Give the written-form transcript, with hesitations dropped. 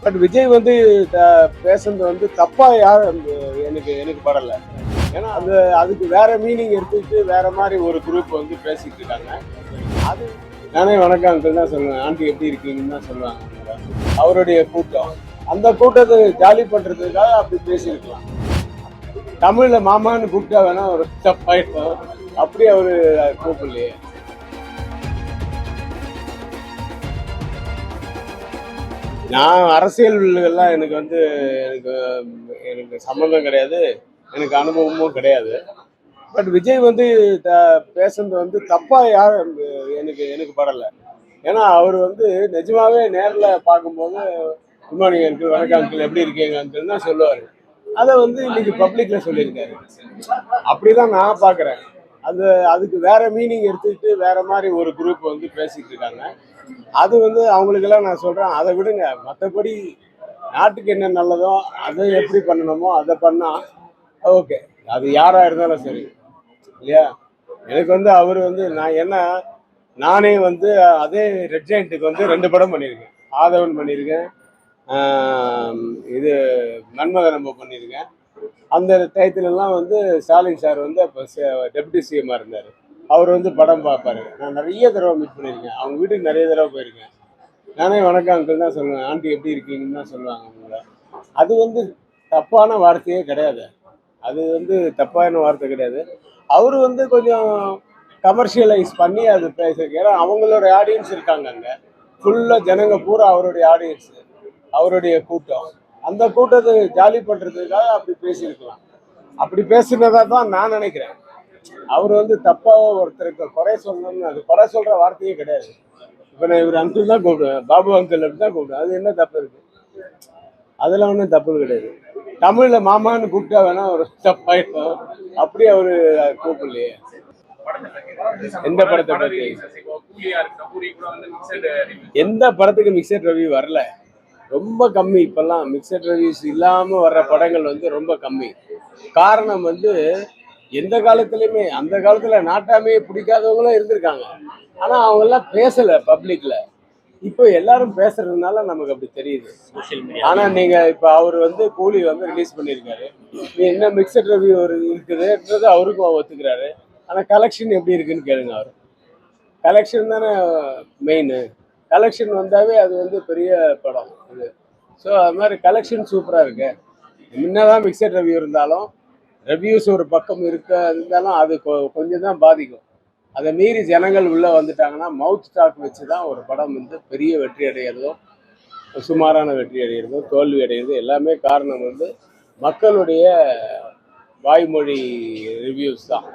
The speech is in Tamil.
பட் விஜய் வந்து பேசுறது வந்து தப்பா யாரும் எனக்கு எனக்கு படல. ஏன்னா அதுக்கு வேற மீனிங் எடுத்துக்கிட்டு வேற மாதிரி ஒரு குரூப் வந்து பேசிட்டு இருக்காங்க. அது நானே வணக்கம் அங்கிள் தான் சொல்லுவேன். ஆண்டி எப்படி இருக்கீங்கன்னு தான் சொல்லுவாங்க. அவருடைய கூட்டம் அந்த கூட்டத்தை ஜாலி பண்றதுக்காக அப்படி பேசியிருக்கலாம். தமிழ்ல மாமான்னு கூப்பிட்டா வேணா ஒரு தப்பாயிடும். அப்படி அவரு கூப்பிடலையே. நான் அரசியல் எல்லாம் எனக்கு வந்து எனக்கு எனக்கு சம்மந்தம் கிடையாது, எனக்கு அனுபவமும் கிடையாது. பட் விஜய் வந்து பேசுறது வந்து தப்பா யாரும் எனக்கு எனக்கு படல. ஏன்னா அவர் வந்து நிஜமாவே நேரில் பார்க்கும்போது குட் மார்னிங் அங்கிள், வணக்கம் அங்கிள், எப்படி இருக்கீங்க அங்கிள் தான் சொல்லுவார். அதை வந்து இன்னைக்கு பப்ளிக்ல சொல்லியிருக்காரு. அப்படிதான் நான் பார்க்குறேன். அதுக்கு வேற மீனிங் எடுத்துக்கிட்டு வேற மாதிரி ஒரு குரூப் வந்து பேசிட்டு இருக்காங்க. அது வந்து அவங்களுக்கெல்லாம் நான் சொல்றேன், அதை விடுங்க. மற்றபடி நாட்டுக்கு என்ன நல்லதோ அதை எப்படி பண்ணணுமோ அதை பண்ணா ஓகே. அது யாரா இருந்தாலும் சரி இல்லையா. எனக்கு வந்து அவர் வந்து நானே வந்து அதே ரெட் ஜெயண்ட்டுக்கு வந்து 2 படம் பண்ணியிருக்கேன். ஆதவன் பண்ணியிருக்கேன், இது மன்மத நம்ம பண்ணியிருக்கேன். அந்த டயத்துலலாம் வந்து ஸ்டாலின் சார் வந்து அப்போ டெப்யூட்டி சிஎம்மா இருந்தார். அவர் வந்து படம் பார்ப்பாரு. நான் நிறைய தடவை மீட் பண்ணியிருக்கேன். அவங்க வீட்டுக்கு நிறைய தடவை போயிருக்கேன். நானே வணக்கம் அங்கிள் தான் சொல்லுவேன். ஆண்டி எப்படி இருக்கீங்கன்னு தான் சொல்லுவாங்க அவங்கள. அது வந்து தப்பான வார்த்தையே கிடையாது. அது வந்து தப்பான வார்த்தை கிடையாது. அவர் வந்து கொஞ்சம் கமர்ஷியலைஸ் பண்ணி அது பேசுறதுக்கு. ஏன்னா அவங்களோட ஆடியன்ஸ் இருக்காங்க அங்கே. ஃபுல்லாக ஜனங்க பூரா அவருடைய ஆடியன்ஸு, அவருடைய கூட்டம். அந்த கூட்டத்தை ஜாலி பண்ணுறதுக்காக அப்படி பேசியிருக்கலாம். அப்படி பேசுனதா தான் நான் நினைக்கிறேன். அவர் வந்து தப்பாக ஒருத்தருக்கு குறை சொல்லணும்னு, அது குறை சொல்கிற வார்த்தையே கிடையாது. இப்போ நான் இவர் அங்கிள் தான் கூப்பிடுவேன், பாபு அங்கிள் அப்படி தான் கூப்பிடுவேன். அது என்ன தப்பு இருக்கு? அதெல்லாம் ஒன்றும் தப்பு கிடையாது. தமிழில் மாமான்னு கூப்பிட்டா வேணா ஒரு தப்பாயிடும். அப்படி அவரு கூப்பிடலையே. எந்த படத்தை பற்றி? எந்த படத்துக்கு மிக்சட் ரிவ்யூ வரல? ரொம்ப கம்மி. இப்பெல்லாம் மிக்சட் ரிவ்யூஸ் இல்லாமல் வர்ற படங்கள் வந்து ரொம்ப கம்மி. காரணம் வந்து எந்த காலத்துலையுமே, அந்த காலத்தில் நாட்டாமையே பிடிக்காதவங்களும் இருந்திருக்காங்க. ஆனால் அவங்கெல்லாம் பேசலை பப்ளிக்ல. இப்போ எல்லாரும் பேசுறதுனால நமக்கு அப்படி தெரியுது. ஆனா நீங்க இப்ப அவர் வந்து கூலி வந்து ரிலீஸ் பண்ணியிருக்காரு. என்ன மிக்சட் ரிவ்யூ இருக்குதுன்றது அவருக்கும் ஒத்துக்கிறாரு. ஆனா கலெக்ஷன் எப்படி இருக்குன்னு கேளுங்க. அவர் கலெக்ஷன் தானே மெயின். கலெக்ஷன் வந்தாவே அது வந்து பெரிய படம் இது. ஸோ அது மாதிரி கலெக்ஷன் சூப்பராக இருக்கு. முன்னதான் மிக்சட் ரிவ்யூ இருந்தாலும், ரிவ்யூஸ் ஒரு பக்கம் இருந்தாலும் அது கொஞ்சம் தான் பாதிக்கும். அதை மீறி ஜனங்கள் உள்ளே வந்துட்டாங்கன்னா மவுத் டாக் வச்சு தான் ஒரு படம் வந்து பெரிய வெற்றி அடைகிறதும் சுமாரான வெற்றி அடைகிறதும் தோல்வி அடைகிறதும் எல்லாமே காரணம் வந்து மக்களுடைய வாய்மொழி ரிவ்யூஸ் தான்.